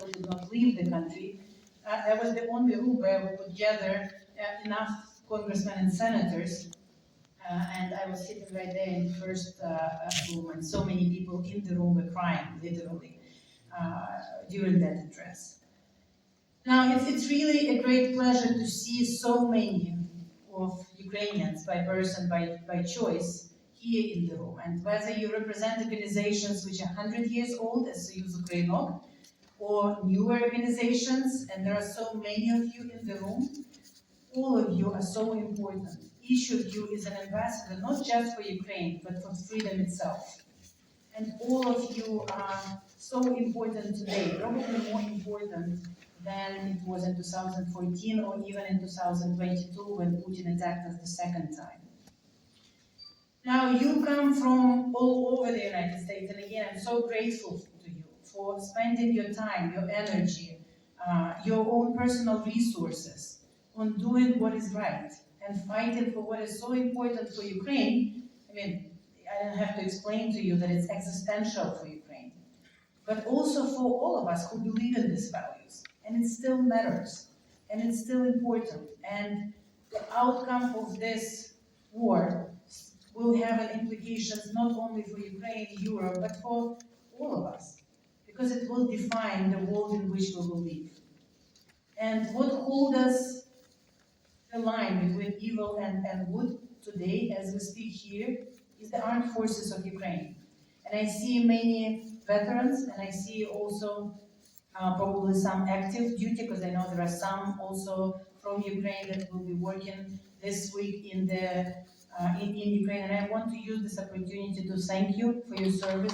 still did not leave the country, that was the only room where we could gather enough congressmen and senators. And I was sitting right there in the first room, and so many people in the room were crying, literally, during that address. Now, it's really a great pleasure to see so many of Ukrainians by birth and by choice here in the room. And whether you represent organizations which are 100 years old, as Soyuz Ukrainok, or newer organizations, and there are so many of you in the room, all of you are so important. Each of you is an ambassador, not just for Ukraine, but for freedom itself. And all of you are so important today, probably more important than it was in 2014 or even in 2022 when Putin attacked us the second time. Now, you come from all over the United States, and again, I'm so grateful to you for spending your time, your energy, your own personal resources on doing what is right and fighting for what is so important for Ukraine. I mean, I don't have to explain to you that it's existential for Ukraine, but also for all of us who believe in these values. And it still matters, and it's still important. And the outcome of this war will have implications not only for Ukraine, Europe, but for all of us, because it will define the world in which we will live. And what holds us the line between evil and good today, as we speak here, is the armed forces of Ukraine. And I see many veterans, and I see also probably some active duty, because I know there are some also from Ukraine that will be working this week in Ukraine. And I want to use this opportunity to thank you for your service.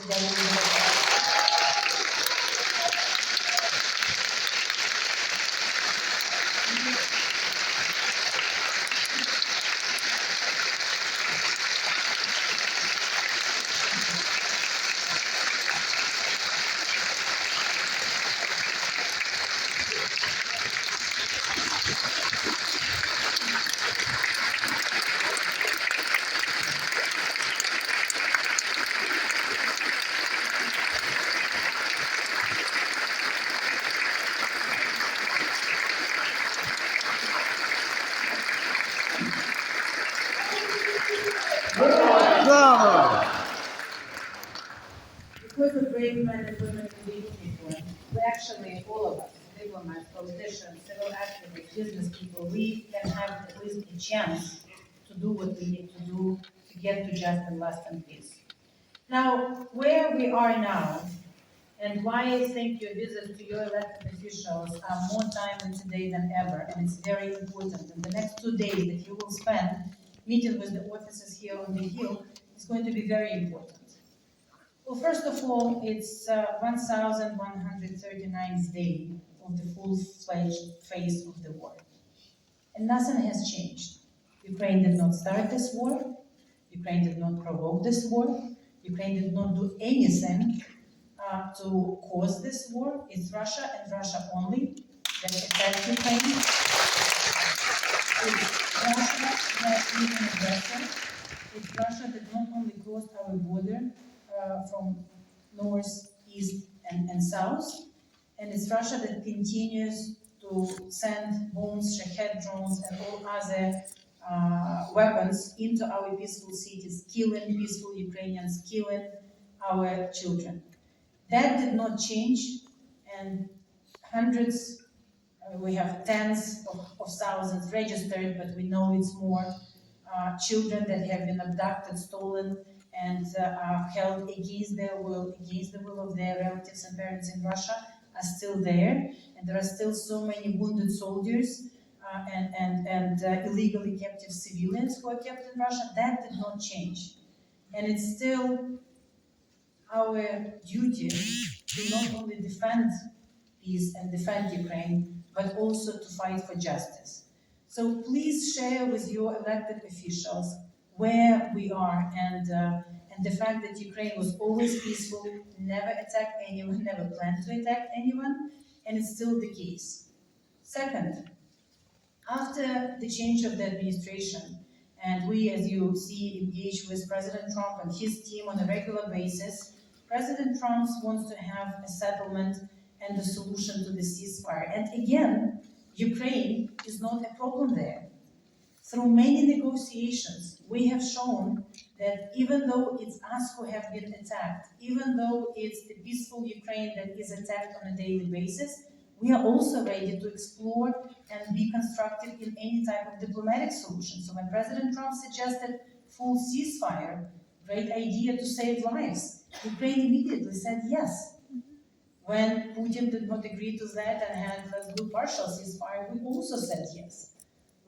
Because of great men and women in leading people, we actually, all of us, diplomats, politicians, civil activists, business people, we can have at least a chance to do what we need to do to get to just and lasting peace. Now, where we are now, and why I think your visits to your elected officials are more timely today than ever, and it's very important. And the next 2 days that you will spend meeting with the officers here on the Hill is going to be very important. Well, first of all, it's 1,139th day of the full-fledged phase of the war. And nothing has changed. Ukraine did not start this war. Ukraine did not provoke this war. Ukraine did not do anything to cause this war. It's Russia and Russia only that attacked Ukraine. It's Russia that is an aggressor. It's Russia that not only crossed our border from north, east, and south, and it's Russia that continues to send bombs, Shahed drones, and all other weapons into our peaceful cities, killing peaceful Ukrainians, killing our children. That did not change, and hundreds, we have tens of thousands registered, but we know it's more children that have been abducted, stolen, and held against their will, against the will of their relatives and parents in Russia are still there, and there are still so many wounded soldiers and illegally captive civilians who are kept in Russia. That did not change, and it's still our duty to not only defend peace and defend Ukraine, but also to fight for justice. So please share with your elected officials where we are, and the fact that Ukraine was always peaceful, never attacked anyone, never planned to attack anyone, and it's still the case. Second, after the change of the administration, and we, as you see, engage with President Trump and his team on a regular basis, President Trump wants to have a settlement and the solution to the ceasefire. And again, Ukraine is not a problem there. Through many negotiations, we have shown that even though it's us who have been attacked, even though it's the peaceful Ukraine that is attacked on a daily basis, we are also ready to explore and be constructive in any type of diplomatic solution. So when President Trump suggested full ceasefire, great idea to save lives, Ukraine immediately said yes. When Putin did not agree to that and had let's do partial ceasefire, we also said yes.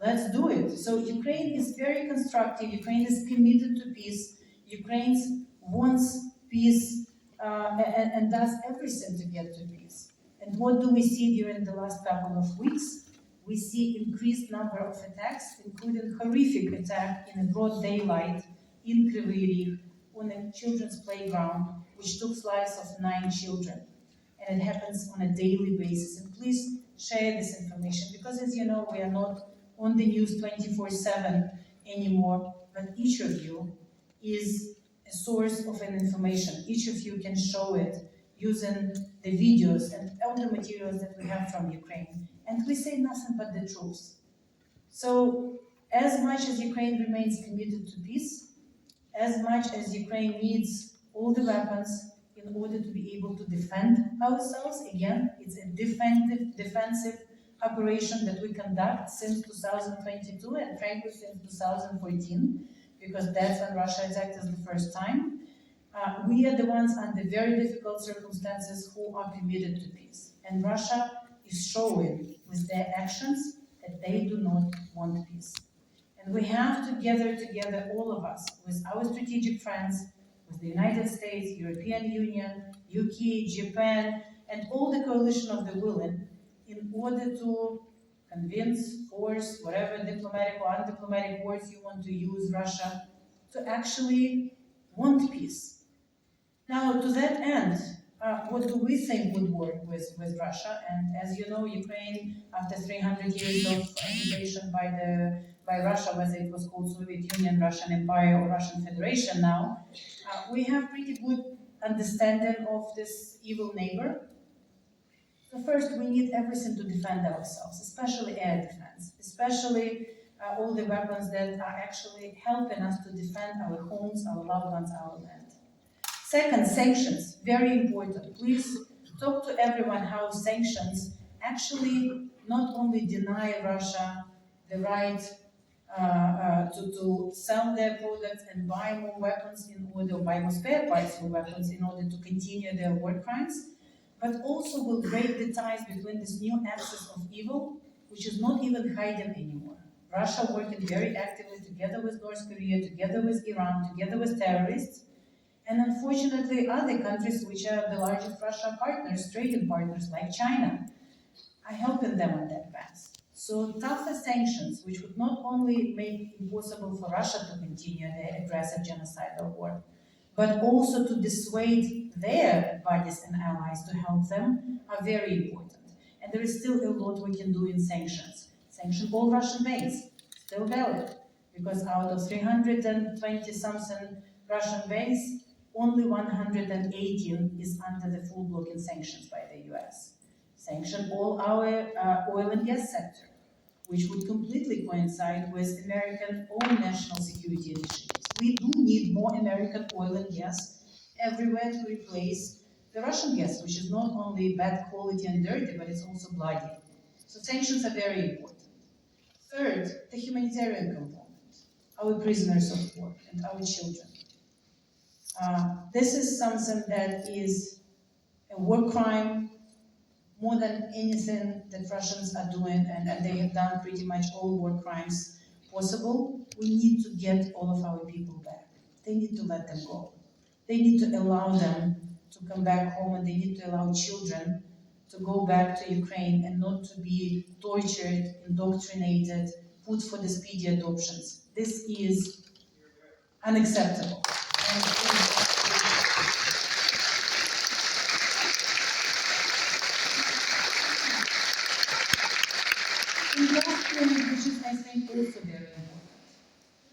Let's do it. So Ukraine is very constructive. Ukraine is committed to peace. Ukraine wants peace and does everything to get to peace. And what do we see during the last couple of weeks? We see increased number of attacks, including horrific attack in a broad daylight in Kryvyi Rih on a children's playground, which took lives of 9 children. And it happens on a daily basis. And please share this information because, as you know, we are not on the news 24/7 anymore, but each of you is a source of an information. Each of you can show it using the videos and all the materials that we have from Ukraine. And we say nothing but the truth. So as much as Ukraine remains committed to peace, as much as Ukraine needs all the weapons in order to be able to defend ourselves, again, it's a defensive operation that we conduct since 2022 and frankly since 2014, because that's when Russia attacked us the first time. We are the ones under very difficult circumstances who are committed to peace. And Russia is showing with their actions that they do not want peace. And we have to gather together, all of us, with our strategic friends, with the United States, European Union, UK, Japan, and all the coalition of the willing, in order to convince, force, whatever diplomatic or undiplomatic words you want to use, Russia, to actually want peace. Now, to that end, what do we think would work with Russia? And as you know, Ukraine, after 300 years of occupation by Russia, whether it was called Soviet Union, Russian Empire, or Russian Federation now, we have pretty good understanding of this evil neighbor. So first, we need everything to defend ourselves, especially air defense, especially all the weapons that are actually helping us to defend our homes, our loved ones, our land. Second, sanctions, very important. Please talk to everyone how sanctions actually not only deny Russia the right to sell their products and buy more weapons in order, buy more spare parts for weapons in order to continue their war crimes, but also will break the ties between this new axis of evil, which is not even hiding anymore. Russia working very actively together with North Korea, together with Iran, together with terrorists, and unfortunately other countries which are the largest Russia partners, trading partners like China, are helping them on that path. So tougher sanctions, which would not only make it impossible for Russia to continue their aggressive genocidal war, but also to dissuade their buddies and allies to help them, are very important. And there is still a lot we can do in sanctions. Sanction all Russian banks, still valid, because out of 320-something Russian banks, only 118 is under the full blocking sanctions by the US. Sanction all our oil and gas sector, which would completely coincide with American own national security initiatives. We do need more American oil and gas everywhere to replace the Russian gas, which is not only bad quality and dirty, but it's also bloody. So sanctions are very important. Third, the humanitarian component, our prisoners of war and our children. This is something that is a war crime more than anything that Russians are doing, and they have done pretty much all war crimes possible. We need to get all of our people back. They need to let them go. They need to allow them to come back home, and they need to allow children to go back to Ukraine and not to be tortured, indoctrinated, put for the speedy adoptions. This is unacceptable. Which is, I think, also very important.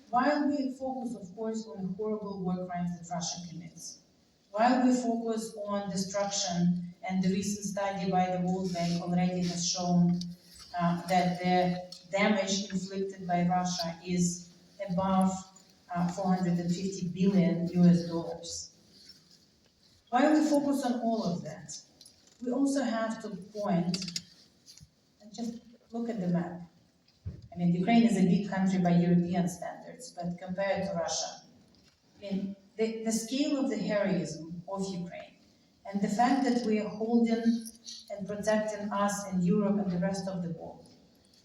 While we focus, of course, on horrible war crimes that Russia commits, while we focus on destruction And the recent study by the World Bank already has shown that the damage inflicted by Russia is above 450 billion US dollars. While we focus on all of that, we also have to point and just look at the map. I mean, Ukraine is a big country by European standards, but compared to Russia, I mean, the scale of the heroism of Ukraine and the fact that we are holding and protecting us and Europe and the rest of the world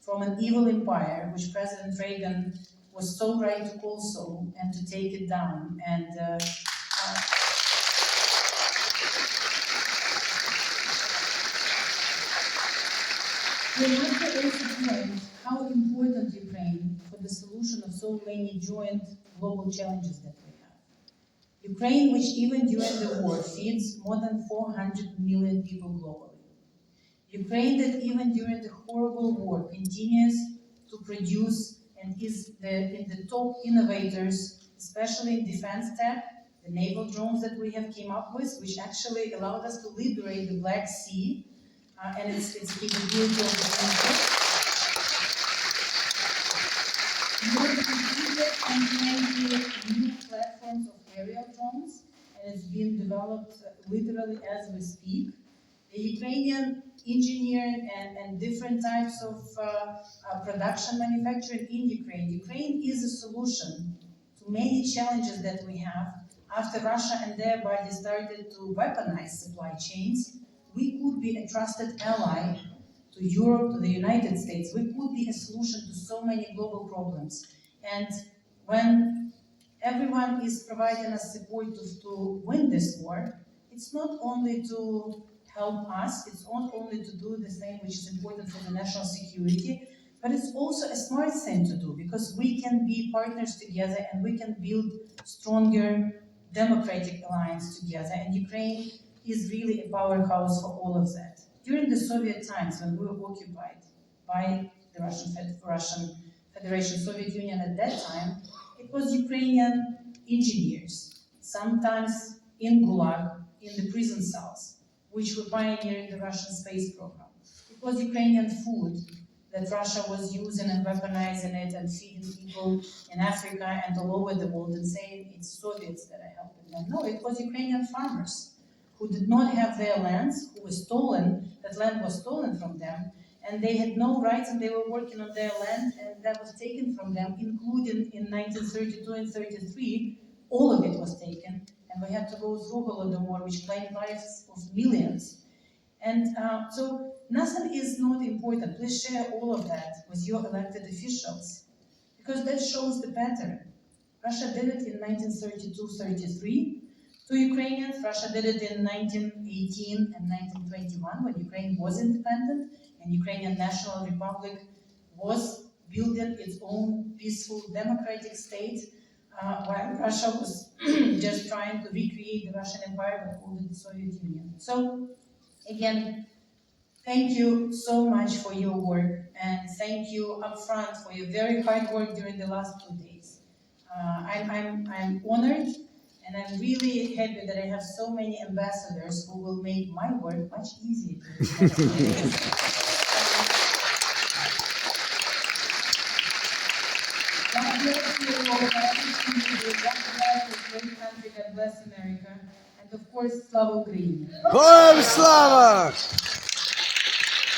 from an evil empire, which President Reagan was so right to call so and to take it down. And we have to also point how important Ukraine for the solution of so many joint global challenges that we have. Ukraine, which even during the war feeds more than 400 million people globally. Ukraine that even during the horrible war continues to produce and is in the top innovators, especially in defense tech, the naval drones that we have came up with, which actually allowed us to liberate the Black Sea and its capability of defense. More than 120 new platforms of aerial drones, and it's being developed literally as we speak. The Ukrainian engineering and different types of production manufacturing in Ukraine. Ukraine is a solution to many challenges that we have. After Russia and their bodies started to weaponize supply chains, we could be a trusted ally to Europe, to the United States. We could be a solution to so many global problems. And when everyone is providing us support to win this war, it's not only to help us, it's not only to do the same which is important for the national security, but it's also a smart thing to do because we can be partners together and we can build stronger democratic alliance together. And Ukraine is really a powerhouse for all of that. During the Soviet times, when we were occupied by the Russian Federation, Soviet Union at that time, it was Ukrainian engineers, sometimes in Gulag, in the prison cells, which were pioneering the Russian space program. It was Ukrainian food that Russia was using and weaponizing it and feeding people in Africa and all over the world and saying it's Soviets that are helping them. No, it was Ukrainian farmers who did not have their lands, who was stolen, that land was stolen from them, and they had no rights and they were working on their land and that was taken from them, including in 1932 and 33, all of it was taken, and we had to go through Holodomor, which claimed lives of millions. And so nothing is not important. Please share all of that with your elected officials, because that shows the pattern. Russia did it in 1932-33. To Ukrainians, Russia did it in 1918 and 1921 when Ukraine was independent and Ukrainian National Republic was building its own peaceful democratic state while Russia was just trying to recreate the Russian Empire but called it the Soviet Union. So again, thank you so much for your work and thank you upfront for your very hard work during the last 2 days. I'm honored. And I'm really happy that I have so many ambassadors who will make my work much easier. God bless you all. God bless this great country. God bless America. And of course, Slava Ukraini. Героям слава!